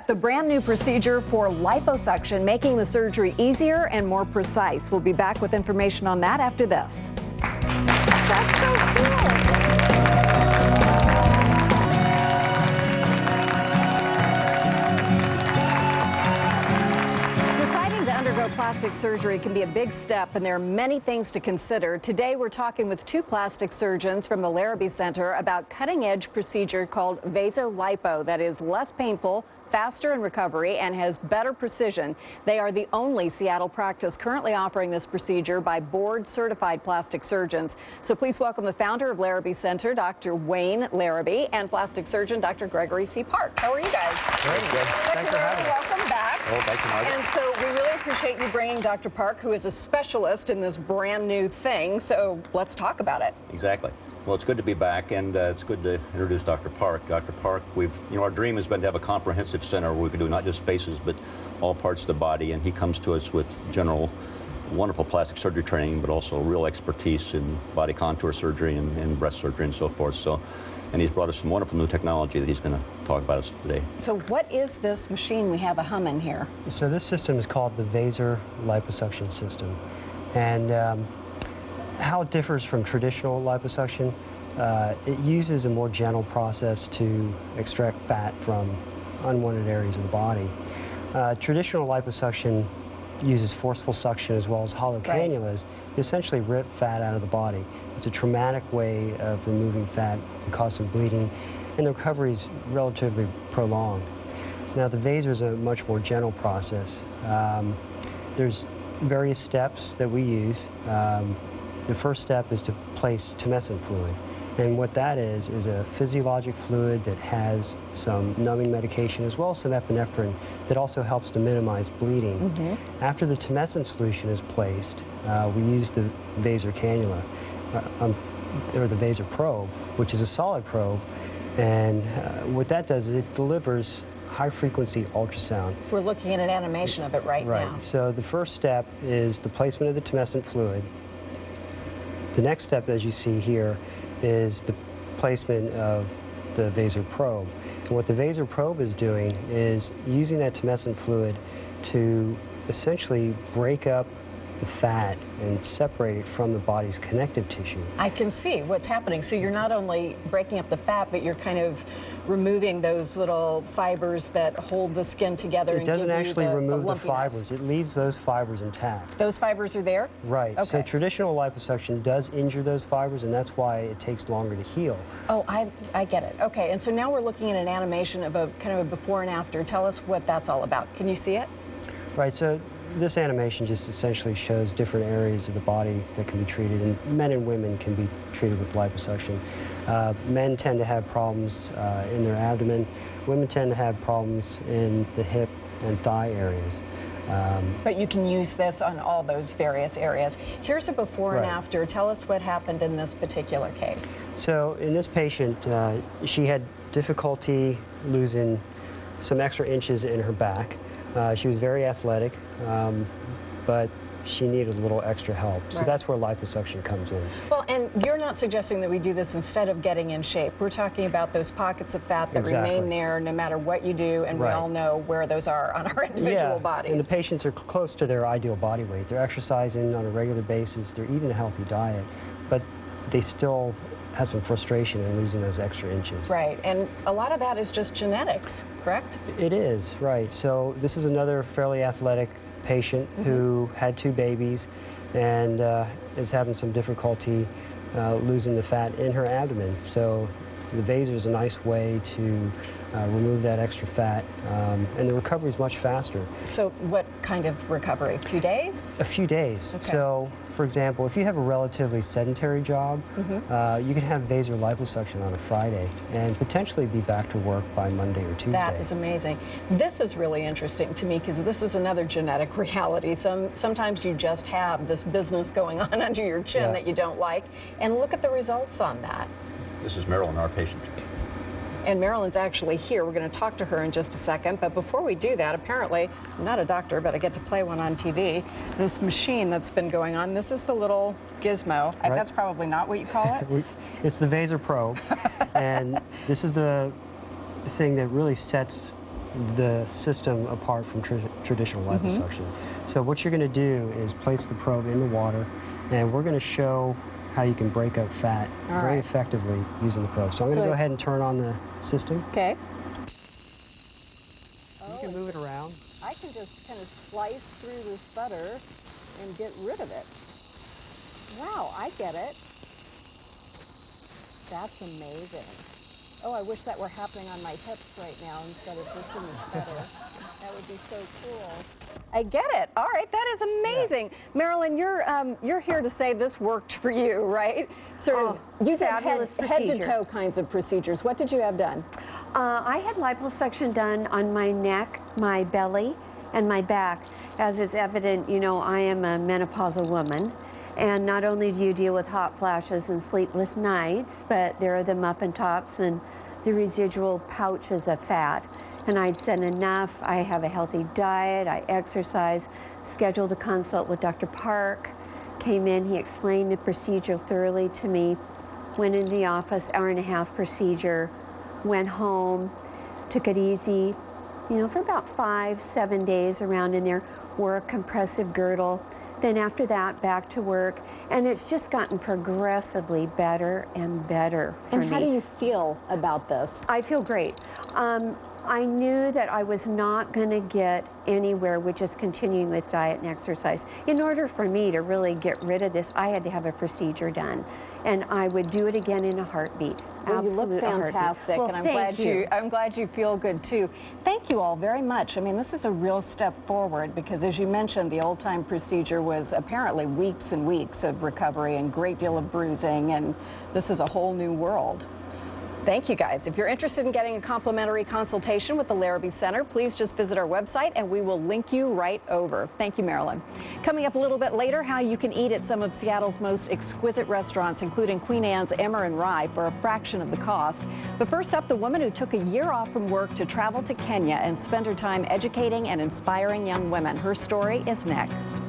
up, the brand new procedure for liposuction, making the surgery easier and more precise. We'll be back with information on that after this. That's so cool. Deciding to undergo plastic surgery can be a big step, and there are many things to consider. Today, we're talking with two plastic surgeons from the Larrabee Center about cutting-edge procedure called VASER Lipo that is less painful, faster in recovery, and has better precision. They are the only Seattle practice currently offering this procedure by board-certified plastic surgeons. So please welcome the founder of Larrabee Center, Dr. Wayne Larrabee, and plastic surgeon, Dr. Gregory C. Park. How are you guys? Very good. Thanks for having us. Welcome back. Oh, thank you, Margaret. And so we really appreciate you bringing Dr. Park, who is a specialist in this brand new thing. So let's talk about it. Exactly. Well, it's good to be back, and it's good to introduce Dr. Park. Dr. Park, our dream has been to have a comprehensive center where we can do not just faces, but all parts of the body, and he comes to us with general, wonderful plastic surgery training, but also real expertise in body contour surgery and breast surgery and so forth. So, and he's brought us some wonderful new technology that he's going to talk about us today. So what is this machine we have a humming here? So this system is called the VASER Liposuction System. And how it differs from traditional liposuction, it uses a more gentle process to extract fat from unwanted areas of the body. Traditional liposuction uses forceful suction as well as hollow cannulas to essentially rip fat out of the body. It's a traumatic way of removing fat, can cause some bleeding, and the recovery is relatively prolonged. Now the VASER is a much more gentle process. There's various steps that we use. The first step is to place tumescent fluid. And what that is a physiologic fluid that has some numbing medication as well as some epinephrine that also helps to minimize bleeding. Mm-hmm. After the tumescent solution is placed, we use the VASER cannula, or the VASER probe, which is a solid probe. And what that does is it delivers high-frequency ultrasound. We're looking at an animation of it right now. So the first step is the placement of the tumescent fluid. The next step, as you see here, is the placement of the VASER probe. And what the VASER probe is doing is using that tumescent fluid to essentially break up the fat and separate it from the body's connective tissue. I can see what's happening. So you're not only breaking up the fat, but you're kind of removing those little fibers that hold the skin together. It doesn't actually remove the fibers. It leaves those fibers intact. Those fibers are there? Right. Okay. So traditional liposuction does injure those fibers, and that's why it takes longer to heal. Oh, I get it. Okay, and so now we're looking at an animation of a kind of a before and after. Tell us what that's all about. Can you see it? Right. So this animation just essentially shows different areas of the body that can be treated, and men and women can be treated with liposuction. Men tend to have problems in their abdomen. Women tend to have problems in the hip and thigh areas. But you can use this on all those various areas. Here's a before and after. Tell us what happened in this particular case. So in this patient, she had difficulty losing some extra inches in her back. She was very athletic, but she needed a little extra help. So that's where liposuction comes in. Well, and you're not suggesting that we do this instead of getting in shape. We're talking about those pockets of fat that remain there no matter what you do, and we all know where those are on our individual bodies. And the patients are close to their ideal body weight. They're exercising on a regular basis. They're eating a healthy diet, but they still have some frustration in losing those extra inches. Right, and a lot of that is just genetics, correct? It is, right. So this is another fairly athletic patient who had 2 babies and is having some difficulty losing the fat in her abdomen. So the VASER is a nice way to remove that extra fat, and the recovery is much faster. So what kind of recovery? A few days? A few days. Okay. So, for example, if you have a relatively sedentary job, you can have VASER liposuction on a Friday and potentially be back to work by Monday or Tuesday. That is amazing. This is really interesting to me because this is another genetic reality. Sometimes you just have this business going on under your chin that you don't like, and look at the results on that. This is Marilyn, our patient. And Marilyn's actually here. We're going to talk to her in just a second. But before we do that, apparently, I'm not a doctor, but I get to play one on TV. This machine that's been going on, this is the little gizmo. That's probably not what you call it? It's the VASER probe. And this is the thing that really sets the system apart from traditional liposuction. So what you're going to do is place the probe in the water, and we're going to show how you can break up fat very effectively using the probe. So I'm going to go ahead and turn on the system. Okay. You can move it around. I can just kind of slice through this butter and get rid of it. Wow, I get it. That's amazing. Oh, I wish that were happening on my hips right now instead of just in the butter. That would be so cool. I get it. All right, that is amazing. Yeah. Marilyn, you're here to say this worked for you, right? You did head-to-toe kinds of procedures. What did you have done? I had liposuction done on my neck, my belly, and my back. As is evident, you know, I am a menopausal woman. And not only do you deal with hot flashes and sleepless nights, but there are the muffin tops and the residual pouches of fat. And I'd said enough. I have a healthy diet, I exercise, scheduled a consult with Dr. Park, came in, he explained the procedure thoroughly to me, went into the office, hour-and-a-half procedure, went home, took it easy, you know, for about 5-7 days around in there, wore a compressive girdle. Then after that, back to work, and it's just gotten progressively better and better for me. And how do you feel about this? I feel great. I knew that I was not going to get anywhere with just continuing with diet and exercise. In order for me to really get rid of this, I had to have a procedure done, and I would do it again in a heartbeat. Well, you look fantastic, well, and I'm glad you feel good too. Thank you all very much. I mean, this is a real step forward because, as you mentioned, the old-time procedure was apparently weeks and weeks of recovery and great deal of bruising, and this is a whole new world. Thank you, guys. If you're interested in getting a complimentary consultation with the Larrabee Center, please just visit our website and we will link you right over. Thank you, Marilyn. Coming up a little bit later, how you can eat at some of Seattle's most exquisite restaurants, including Queen Anne's Emmer and Rye, for a fraction of the cost. But first up, the woman who took a year off from work to travel to Kenya and spend her time educating and inspiring young women. Her story is next.